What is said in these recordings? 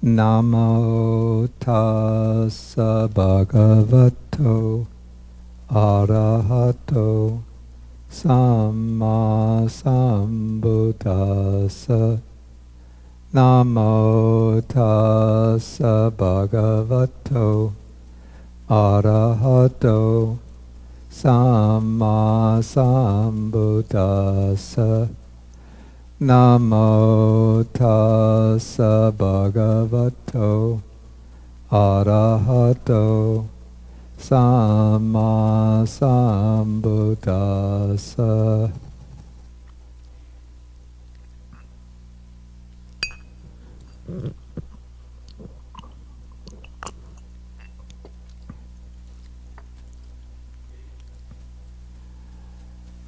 Namo tassa bhagavato arahato samma sambuddhassa. Namo tassa bhagavato arahato samma sambuddhassa. Namo tassa bhagavato arahato samma sambuddhassa.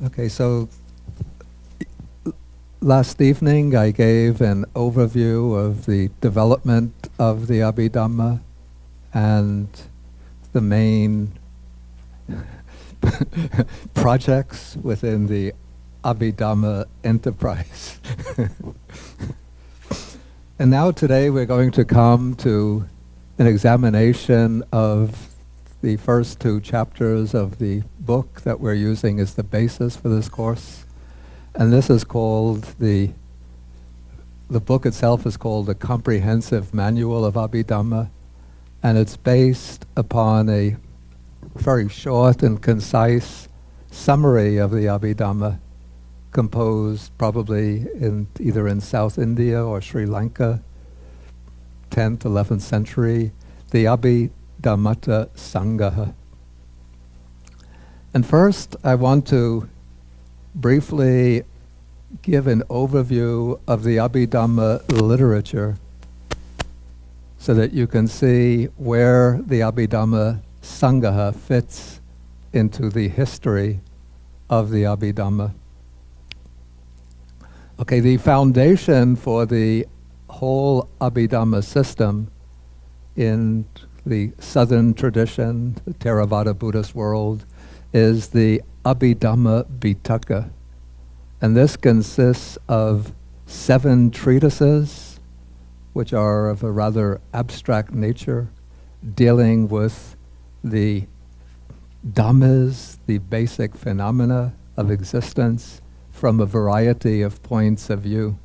Okay, so last evening I gave an overview of the development of the Abhidhamma and the main projects within the Abhidhamma enterprise. And now today we're going to come to an examination of the first two chapters of the book that we're using as the basis for this course. And this is called, the book itself is called A Comprehensive Manual of Abhidhamma, and it's based upon a very short and concise summary of the Abhidhamma, composed probably either in South India or Sri Lanka, 10th, 11th century, the Abhidhamma Sangha. And first, I want to briefly give an overview of the Abhidhamma literature so that you can see where the Abhidhamma Sangha fits into the history of the Abhidhamma. Okay, the foundation for the whole Abhidhamma system in the southern tradition, the Theravada Buddhist world, is the Abhidhamma Pitaka. And this consists of 7 treatises, which are of a rather abstract nature, dealing with the dhammas, the basic phenomena of existence, from a variety of points of view.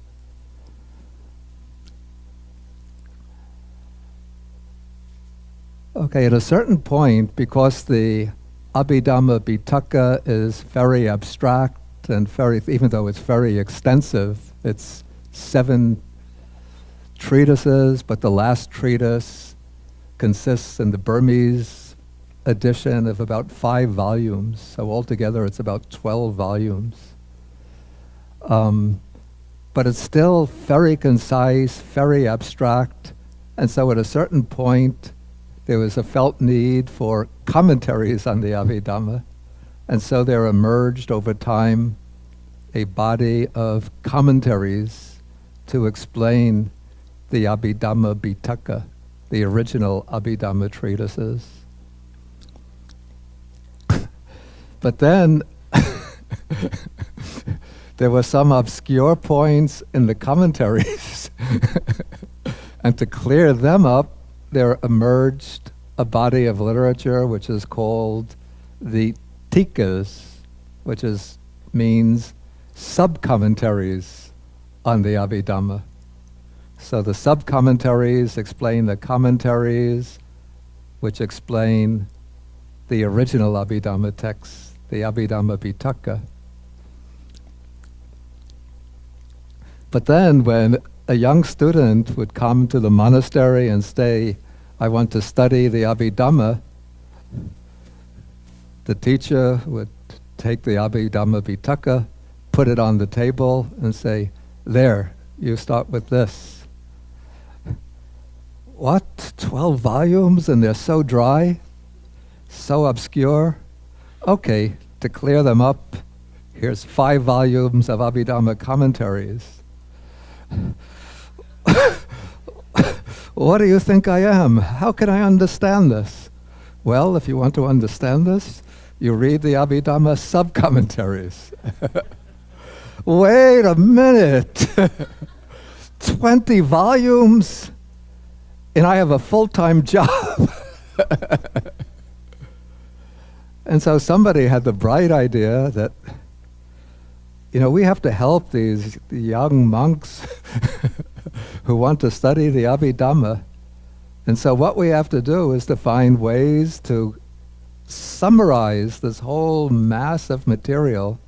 Okay, at a certain point, because the Abhidhamma Pitaka is very abstract and even though it's very extensive, it's 7 treatises, but the last treatise consists in the Burmese edition of about 5 volumes. So altogether it's about 12 volumes. But it's still very concise, very abstract, and so at a certain point there was a felt need for commentaries on the Abhidhamma, and so there emerged over time a body of commentaries to explain the Abhidhamma Pitaka, the original Abhidhamma treatises. But then there were some obscure points in the commentaries, and to clear them up, there emerged a body of literature which is called the Tikas, which means sub-commentaries on the Abhidhamma. So the sub-commentaries explain the commentaries which explain the original Abhidhamma text, the Abhidhamma Pitaka. But then when a young student would come to the monastery and say, I want to study the Abhidhamma, the teacher would take the Abhidhamma Pitaka, put it on the table and say, there, you start with this. What? 12 volumes and they're so dry? So obscure? Okay, to clear them up, here's 5 volumes of Abhidhamma commentaries. What do you think I am? How can I understand this? Well, if you want to understand this, you read the Abhidhamma sub-commentaries. Wait a minute! 20 volumes? And I have a full-time job. And so somebody had the bright idea that, we have to help these young monks who want to study the Abhidhamma. And so what we have to do is to find ways to summarize this whole mass of material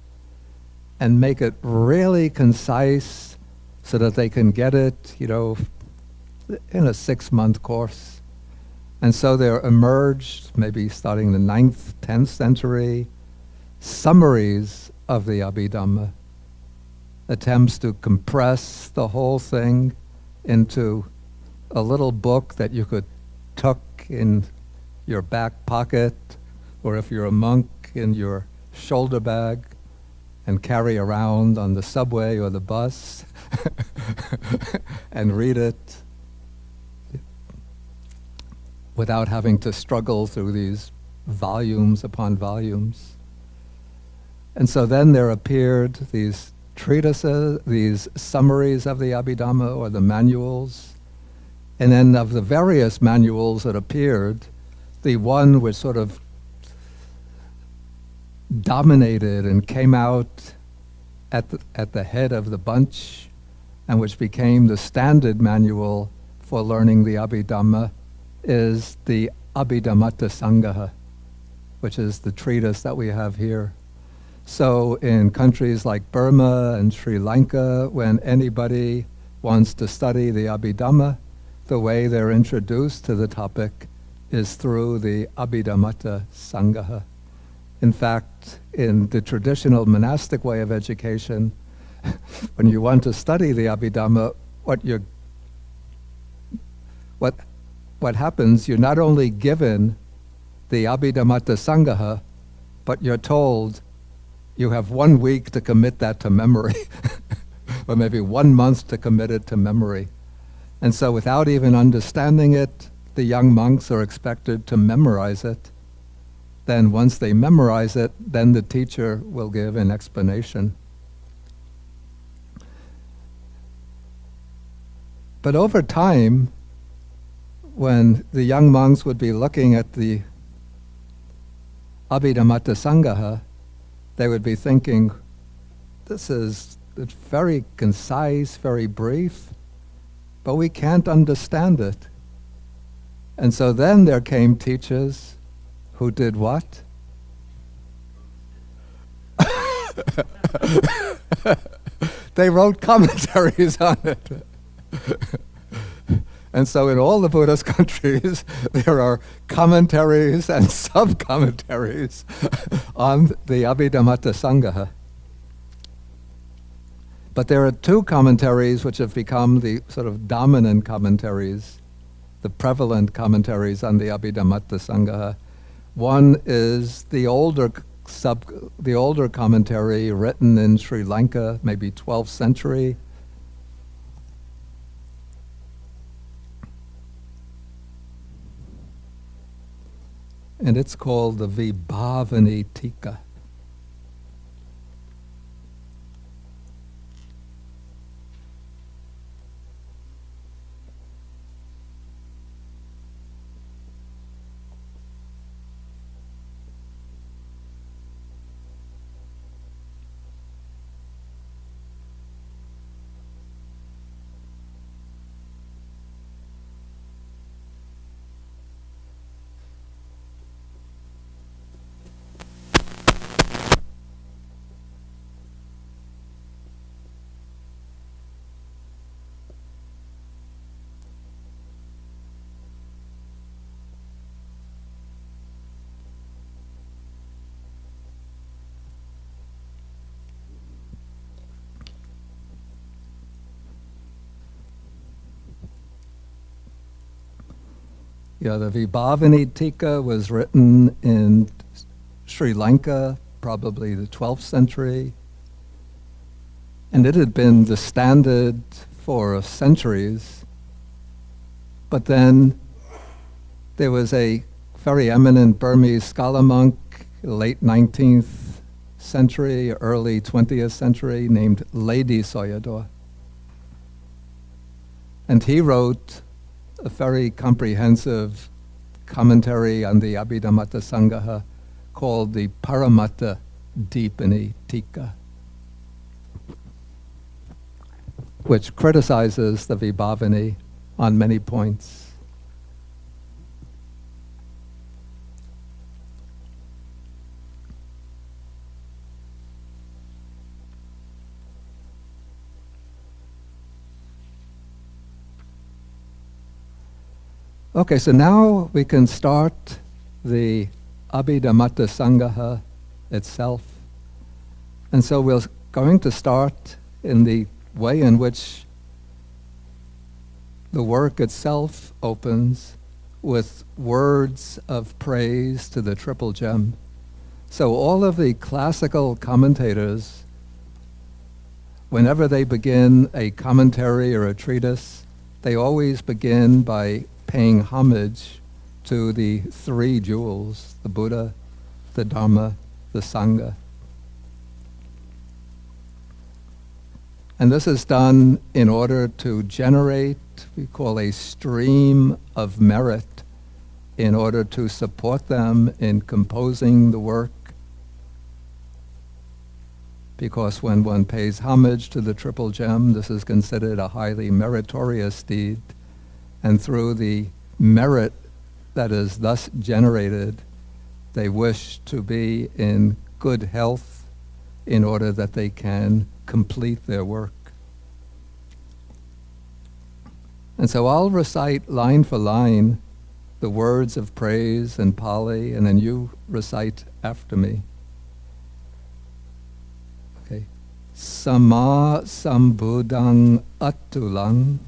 and make it really concise so that they can get it, in a 6-month course. And so there emerged, maybe starting the 9th, 10th century, summaries of the Abhidhamma, attempts to compress the whole thing into a little book that you could tuck in your back pocket, or if you're a monk, in your shoulder bag, and carry around on the subway or the bus, and read it without having to struggle through these volumes upon volumes. And so then there appeared these treatises, these summaries of the Abhidhamma, or the manuals. And then of the various manuals that appeared, the one which sort of dominated and came out at the head of the bunch, and which became the standard manual for learning the Abhidhamma, is the Abhidhammata Sangaha, which is the treatise that we have here. So in countries like Burma and Sri Lanka, when anybody wants to study the Abhidhamma, the way they're introduced to the topic is through the Abhidhammata Sangaha. In fact, in the traditional monastic way of education, when you want to study the Abhidhamma, what happens, you're not only given the Abhidhammata Sangaha, but you're told you have 1 week to commit that to memory, or maybe 1 month to commit it to memory. And so without even understanding it, the young monks are expected to memorize it. Then once they memorize it, then the teacher will give an explanation. But over time, when the young monks would be looking at the Abhidhammata Sangaha, they would be thinking, it's very concise, very brief, but we can't understand it. And so then there came teachers who did what? They wrote commentaries on it. And so in all the Buddhist countries, there are commentaries and sub-commentaries on the Abhidhammata Sangaha. But there are 2 commentaries which have become the sort of dominant commentaries, the prevalent commentaries on the Abhidhammata Sangaha. One is the older commentary written in Sri Lanka, maybe 12th century. And it's called the Vibhavani Tika. Yeah, the Vibhavani Tika was written in Sri Lanka, probably the 12th century. And it had been the standard for centuries. But then there was a very eminent Burmese scholar monk, late 19th century, early 20th century, named Ledi Soyador. And he wrote a very comprehensive commentary on the Abhidhamma Sangaha called the Paramatta Deepani Tika, which criticizes the Vibhavani on many points. Okay, so now we can start the Abhidhamma Sangaha itself. And so we're going to start in the way in which the work itself opens with words of praise to the Triple Gem. So all of the classical commentators, whenever they begin a commentary or a treatise, they always begin by paying homage to the three jewels, the Buddha, the Dharma, the Sangha. And this is done in order to generate, we call a stream of merit, in order to support them in composing the work. Because when one pays homage to the Triple Gem, this is considered a highly meritorious deed. And through the merit that is thus generated, they wish to be in good health in order that they can complete their work. And so I'll recite line for line the words of praise in Pali, and then you recite after me. Okay. Sama Sambuddhang Atulang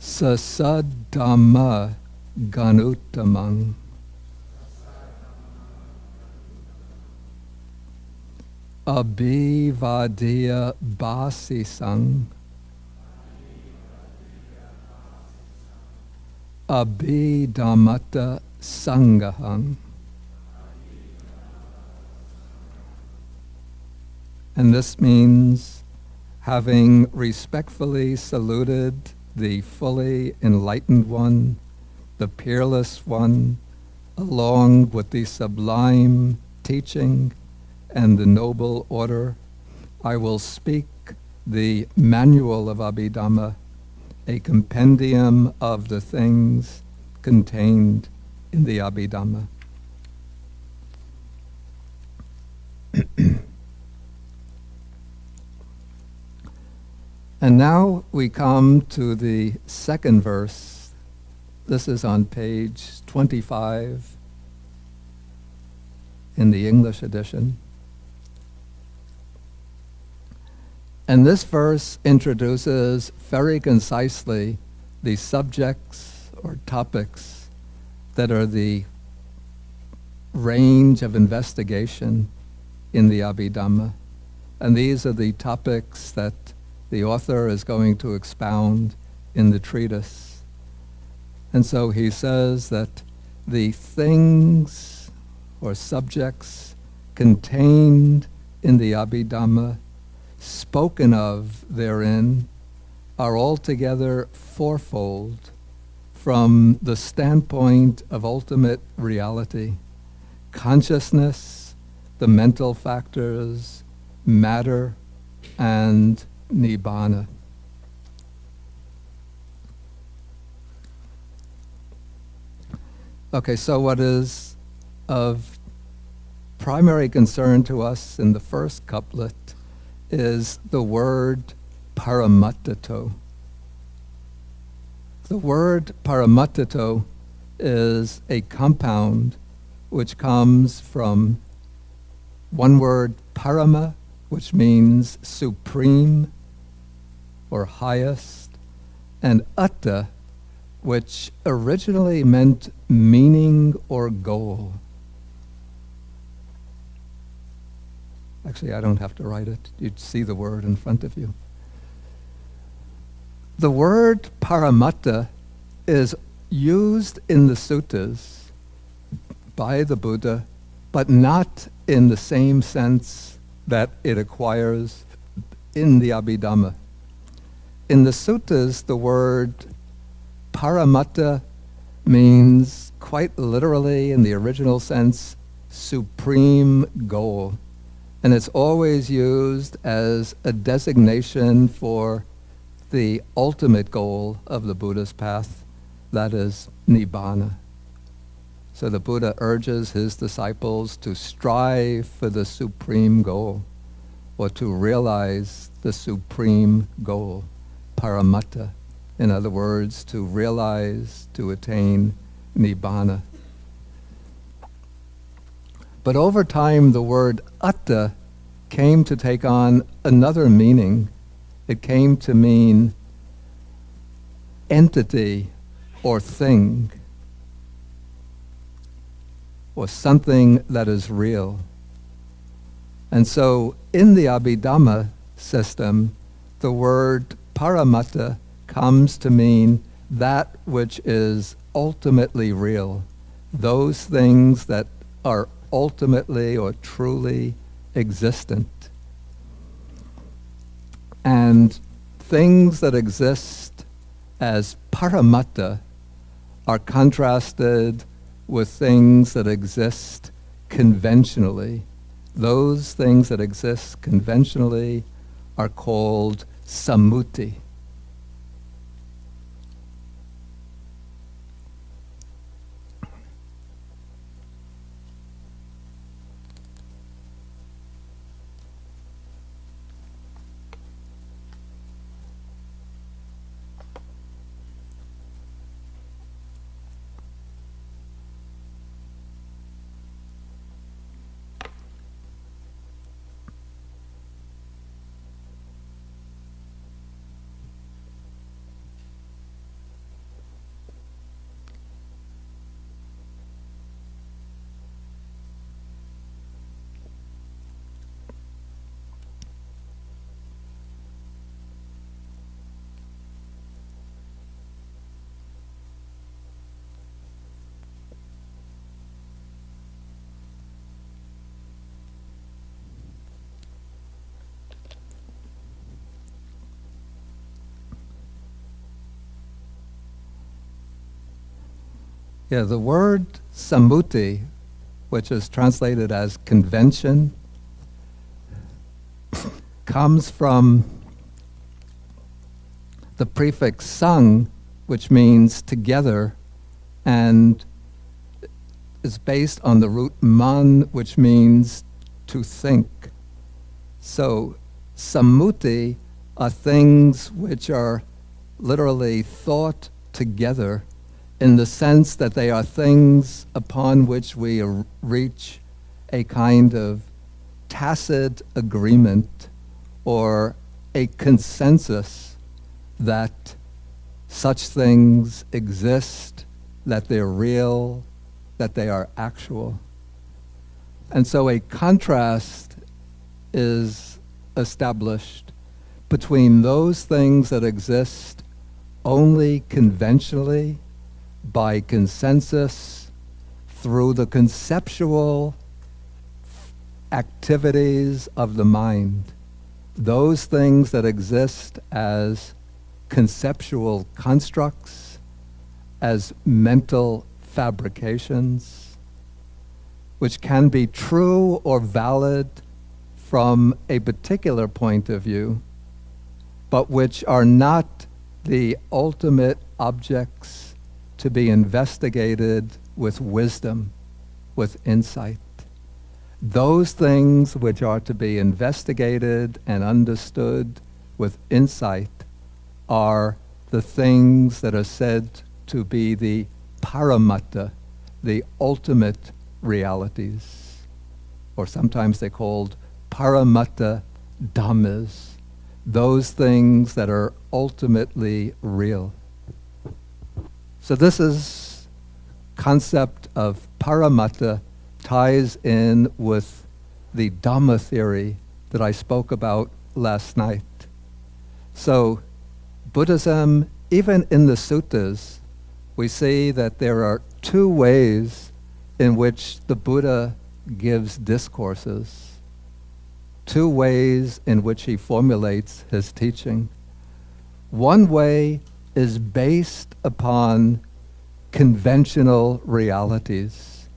Sasadhamma Ganutamang Abhivadya Basisang Abhidhammata Sangahang. And this means having respectfully saluted the fully enlightened one, the peerless one, along with the sublime teaching and the noble order, I will speak the manual of Abhidhamma, a compendium of the things contained in the Abhidhamma. And now we come to the second verse. This is on page 25 in the English edition. And this verse introduces very concisely the subjects or topics that are the range of investigation in the Abhidhamma. And these are the topics that the author is going to expound in the treatise. And so he says that the things or subjects contained in the Abhidhamma, spoken of therein, are altogether fourfold from the standpoint of ultimate reality: consciousness, the mental factors, matter, and Nibbana. Okay, so what is of primary concern to us in the first couplet is the word paramattato. The word paramattato is a compound which comes from one word parama, which means supreme or highest, and atta, which originally meant meaning or goal. Actually, I don't have to write it. You'd see the word in front of you. The word paramatta is used in the suttas by the Buddha, but not in the same sense that it acquires in the Abhidhamma. in the suttas, the word paramatta means quite literally, in the original sense, supreme goal. And it's always used as a designation for the ultimate goal of the Buddha's path, that is Nibbana. So the Buddha urges his disciples to strive for the supreme goal, or to realize the supreme goal, paramatta. In other words, to realize, to attain Nibbana. But over time, the word atta came to take on another meaning. It came to mean entity or thing, or something that is real. And so in the Abhidhamma system, the word paramatta comes to mean that which is ultimately real, those things that are ultimately or truly existent. And things that exist as paramatta are contrasted with things that exist conventionally. Those things that exist conventionally are called sammuti. Yeah, the word sammuti, which is translated as convention, comes from the prefix sang, which means together, and is based on the root man, which means to think. So sammuti are things which are literally thought together, in the sense that they are things upon which we reach a kind of tacit agreement or a consensus that such things exist, that they're real, that they are actual. And so a contrast is established between those things that exist only conventionally, by consensus, through the conceptual activities of the mind. Those things that exist as conceptual constructs, as mental fabrications, which can be true or valid from a particular point of view, but which are not the ultimate objects to be investigated with wisdom, with insight. Those things which are to be investigated and understood with insight are the things that are said to be the paramatta, the ultimate realities, or sometimes they're called paramatta dhammas, those things that are ultimately real. So this is concept of paramatta ties in with the Dhamma theory that I spoke about last night. So Buddhism, even in the suttas, we see that there are two ways in which the Buddha gives discourses, two ways in which he formulates his teaching. One way is based upon conventional realities.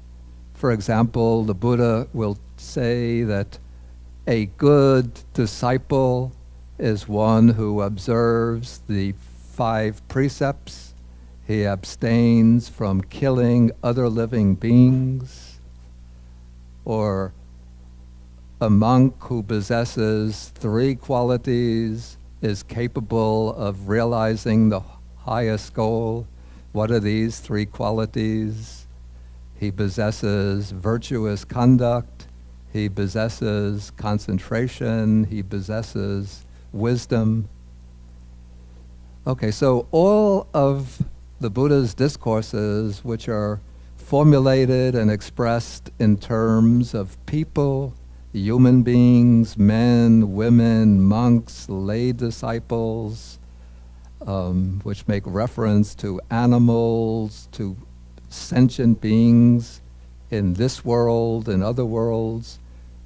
For example, the Buddha will say that a good disciple is one who observes the 5 precepts. He abstains from killing other living beings. Or a monk who possesses 3 qualities is capable of realizing the highest goal. What are these 3 qualities? He possesses virtuous conduct, he possesses concentration, he possesses wisdom. Okay, so all of the Buddha's discourses, which are formulated and expressed in terms of people, human beings, men, women, monks, lay disciples, which make reference to animals, to sentient beings in this world and other worlds,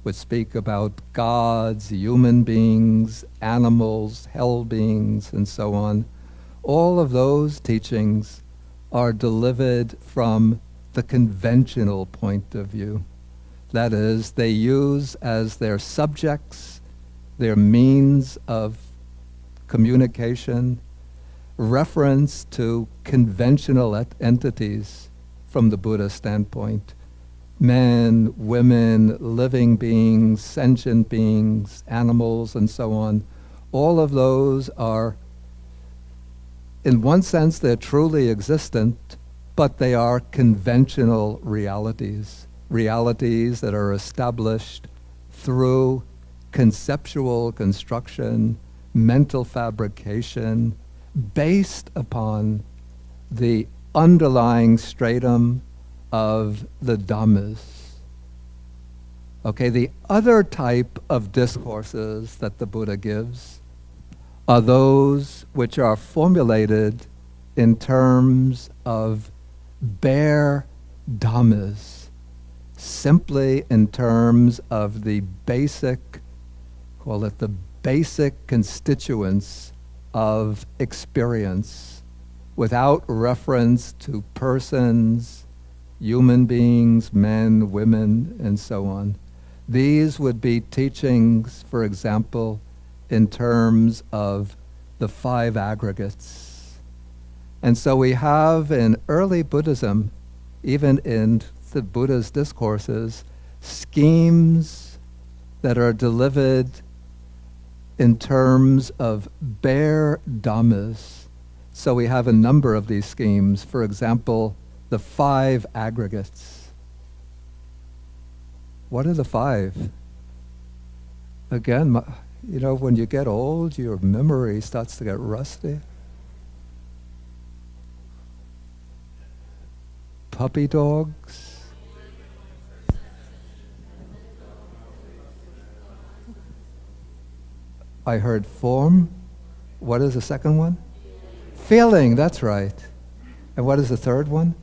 which speak about gods, human beings, animals, hell beings, and so on. All of those teachings are delivered from the conventional point of view. That is, they use as their subjects, their means of communication, reference to conventional entities from the Buddha standpoint. Men, women, living beings, sentient beings, animals, and so on. All of those are, in one sense, they're truly existent, but they are conventional realities. Realities that are established through conceptual construction, mental fabrication, based upon the underlying stratum of the Dhammas. Okay, the other type of discourses that the Buddha gives are those which are formulated in terms of bare Dhammas, simply in terms of the basic, call it the basic constituents of experience, without reference to persons, human beings, men, women, and so on. These would be teachings, for example, in terms of the 5 aggregates. And so we have in early Buddhism, even in the Buddha's discourses, schemes that are delivered in terms of bare Dhammas. So we have a number of these schemes. For example, the 5 aggregates. What are the 5? Again, when you get old, your memory starts to get rusty. Puppy dogs. I heard form. What is the second one? Feeling, that's right. And what is the third one?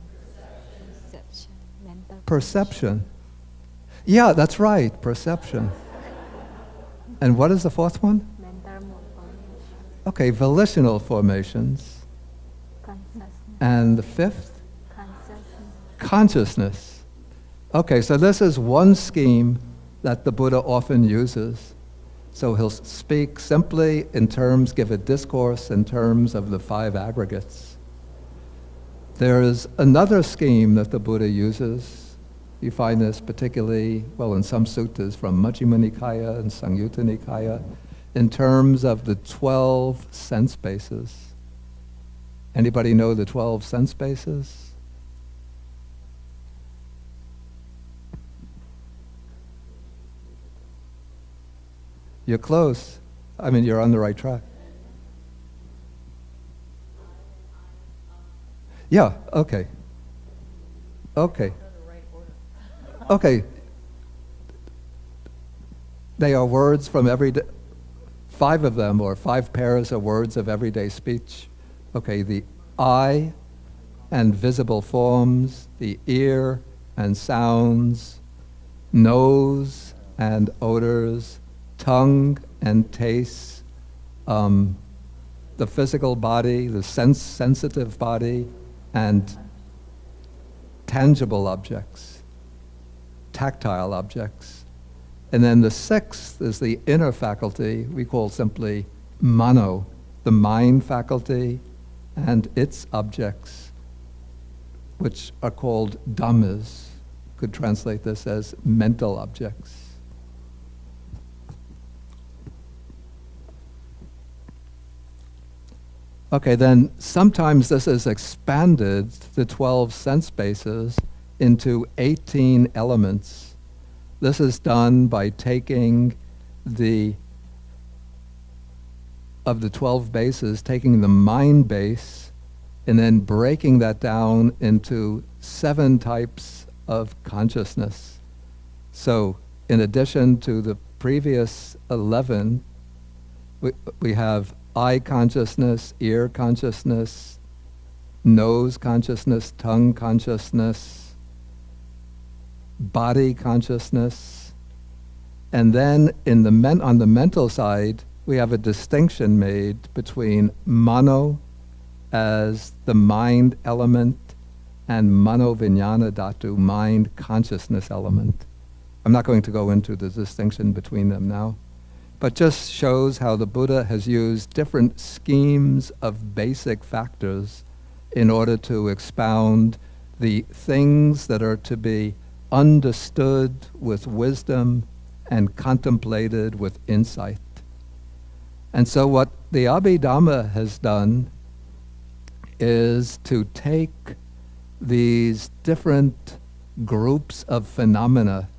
Perception. Mental Perception. Yeah, that's right, perception. And what is the fourth one? Mental formation. Okay, volitional formations. Consciousness. And the fifth? Consciousness. Consciousness. Okay, so this is one scheme that the Buddha often uses. So he'll speak simply in terms, give a discourse in terms of the 5 aggregates. There is another scheme that the Buddha uses. You find this particularly, in some suttas from Majjhima Nikaya and Samyutta Nikaya, in terms of the 12 sense bases. Anybody know the 12 sense bases? You're close. You're on the right track. Yeah, okay. Okay. Okay. They are words from everyday, 5 of them, or 5 pairs of words of everyday speech. Okay, the eye and visible forms, the ear and sounds, nose and odors, tongue and tastes, the physical body, the sensitive body, and tangible objects, tactile objects. And then the sixth is the inner faculty we call simply mano, the mind faculty and its objects, which are called dhammas. Could translate this as mental objects. Okay, then sometimes this is expanded, the 12 sense bases, into 18 elements. This is done by taking of the 12 bases, taking the mind base and then breaking that down into 7 types of consciousness. So in addition to the previous 11, we have eye consciousness, ear consciousness, nose consciousness, tongue consciousness, body consciousness. And then on the mental side, we have a distinction made between mano as the mind element and mano vijnana dhatu, mind consciousness element. I'm not going to go into the distinction between them now, but just shows how the Buddha has used different schemes of basic factors in order to expound the things that are to be understood with wisdom and contemplated with insight. And so what the Abhidhamma has done is to take these different groups of phenomena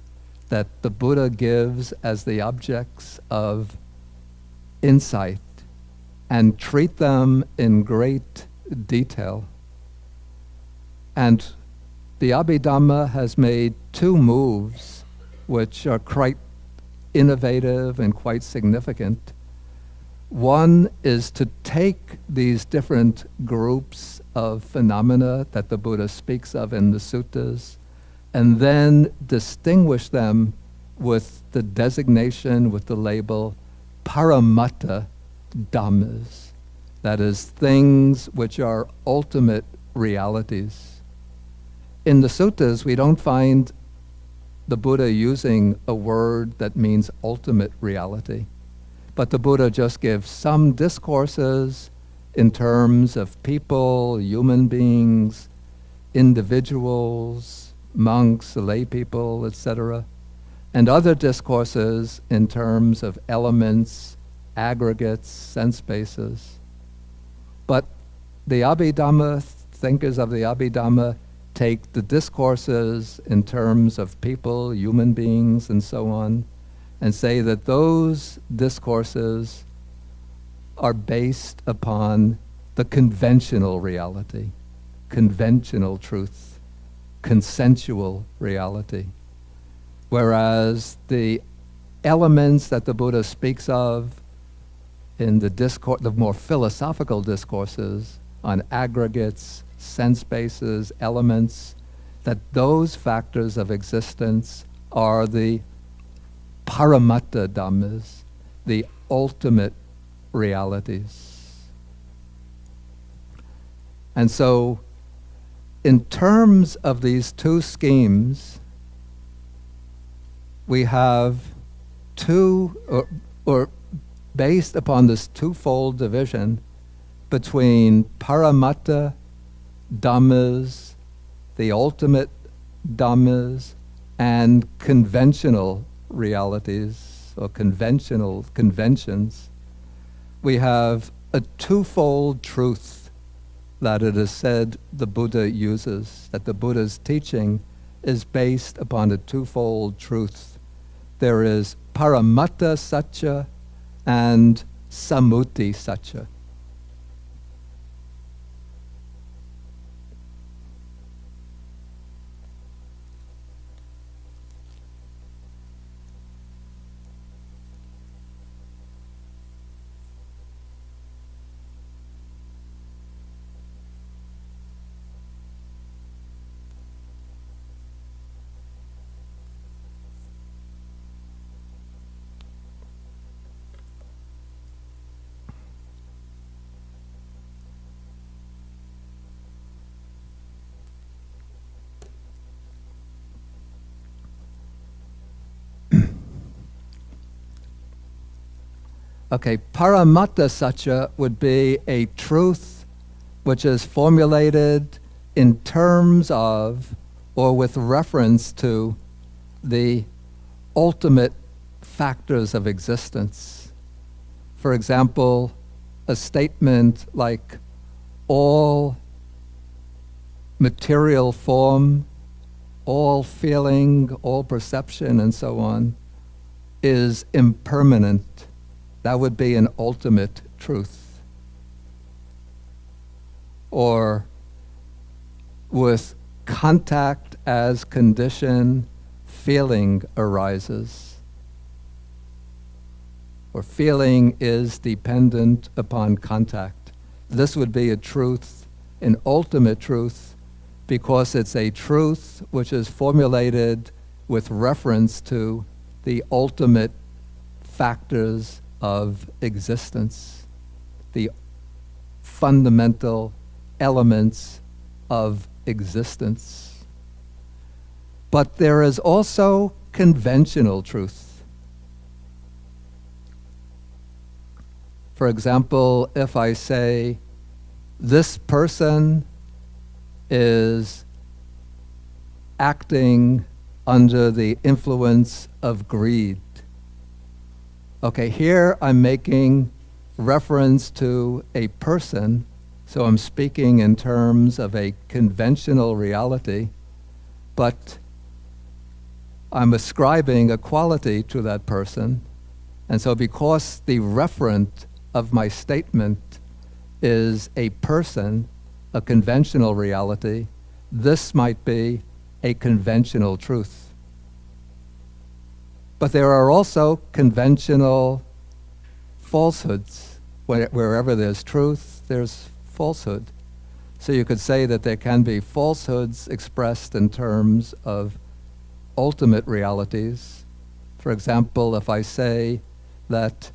that the Buddha gives as the objects of insight and treat them in great detail. And the Abhidhamma has made 2 moves which are quite innovative and quite significant. One is to take these different groups of phenomena that the Buddha speaks of in the suttas and then distinguish them with the designation, with the label paramatta dhammas, that is, things which are ultimate realities. In the suttas, we don't find the Buddha using a word that means ultimate reality, but the Buddha just gives some discourses in terms of people, human beings, individuals, monks, lay people, etc., and other discourses in terms of elements, aggregates, sense bases. But the Abhidhamma, thinkers of the Abhidhamma, take the discourses in terms of people, human beings, and so on, and say that those discourses are based upon the conventional reality, conventional truth, consensual reality. Whereas the elements that the Buddha speaks of in the more philosophical discourses on aggregates, sense bases, elements, that those factors of existence are the paramatta dhammas, the ultimate realities. And so, in terms of these 2 schemes, we have or based upon this twofold division between paramatta dhammas, the ultimate dhammas, and conventional realities or conventional conventions, we have a twofold truth that it is said the Buddha uses, that the Buddha's teaching is based upon a twofold truth. There is paramatta satya and sammuti satya. Okay, Paramatta Satya would be a truth which is formulated in terms of or with reference to the ultimate factors of existence. For example, a statement like all material form, all feeling, all perception, and so on, is impermanent. That would be an ultimate truth. Or with contact as condition, feeling arises. Or feeling is dependent upon contact. This would be a truth, an ultimate truth, because it's a truth which is formulated with reference to the ultimate factors of existence, the fundamental elements of existence. But there is also conventional truth. For example, if I say, this person is acting under the influence of greed. Okay, here I'm making reference to a person, so I'm speaking in terms of a conventional reality, but I'm ascribing a quality to that person. And so because the referent of my statement is a person, a conventional reality, this might be a conventional truth. But there are also conventional falsehoods. Wherever there's truth, there's falsehood. So you could say that there can be falsehoods expressed in terms of ultimate realities. For example, if I say that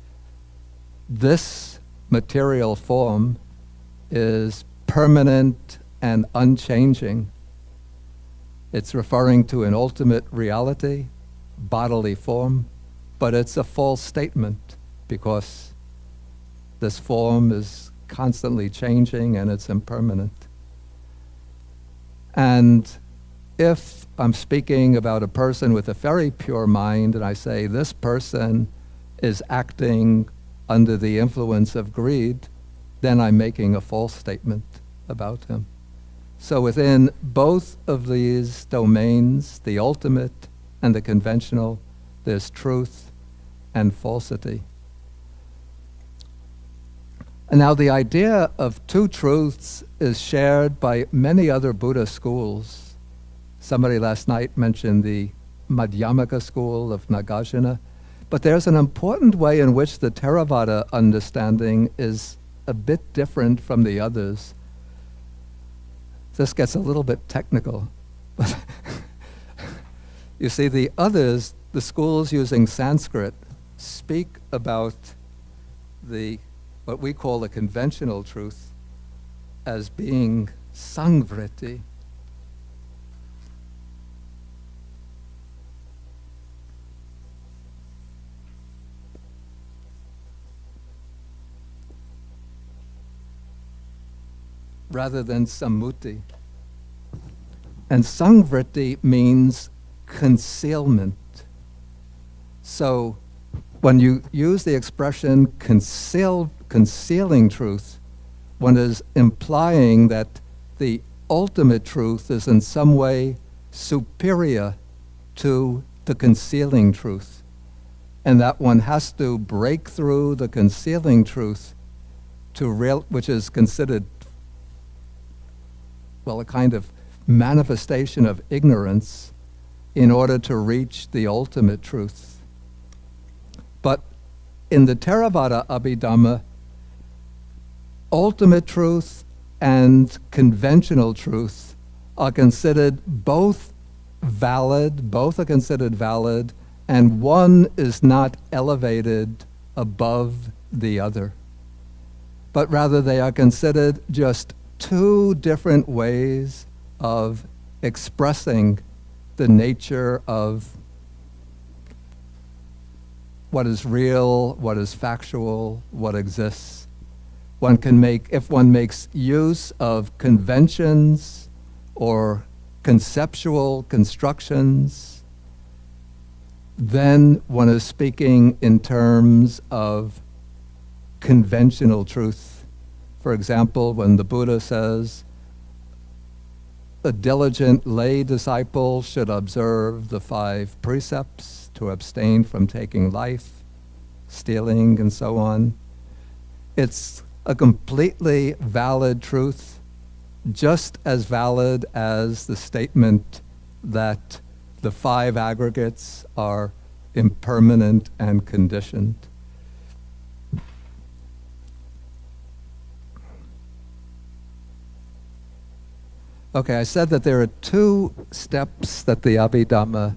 this material form is permanent and unchanging, it's referring to an ultimate reality, bodily form, but it's a false statement because this form is constantly changing and it's impermanent. And if I'm speaking about a person with a very pure mind and I say this person is acting under the influence of greed, then I'm making a false statement about him. So within both of these domains, the ultimate and the conventional, there's truth and falsity. And now the idea of two truths is shared by many other Buddha schools. Somebody last night mentioned the Madhyamaka school of Nagarjuna, but there's an important way in which the Theravada understanding is a bit different from the others. This gets a little bit technical, but you see, the others, the schools using Sanskrit, speak about what we call the conventional truth as being sangvriti. Rather than sammuti. And sangvriti means concealment. So when you use the expression concealing truth, one is implying that the ultimate truth is in some way superior to the concealing truth, and that one has to break through the concealing truth which is considered, well, a kind of manifestation of ignorance in order to reach the ultimate truth. But in the Theravada Abhidhamma, ultimate truth and conventional truth are considered both are considered valid, and one is not elevated above the other. But rather they are considered just two different ways of expressing the nature of what is real, what is factual, what exists. One can make, if one makes use of conventions or conceptual constructions, then one is speaking in terms of conventional truth. For example, when the Buddha says, a diligent lay disciple should observe the 5 precepts to abstain from taking life, stealing, and so on. It's a completely valid truth, just as valid as the statement that the 5 aggregates are impermanent and conditioned. Okay, I said that there are 2 steps that the Abhidhamma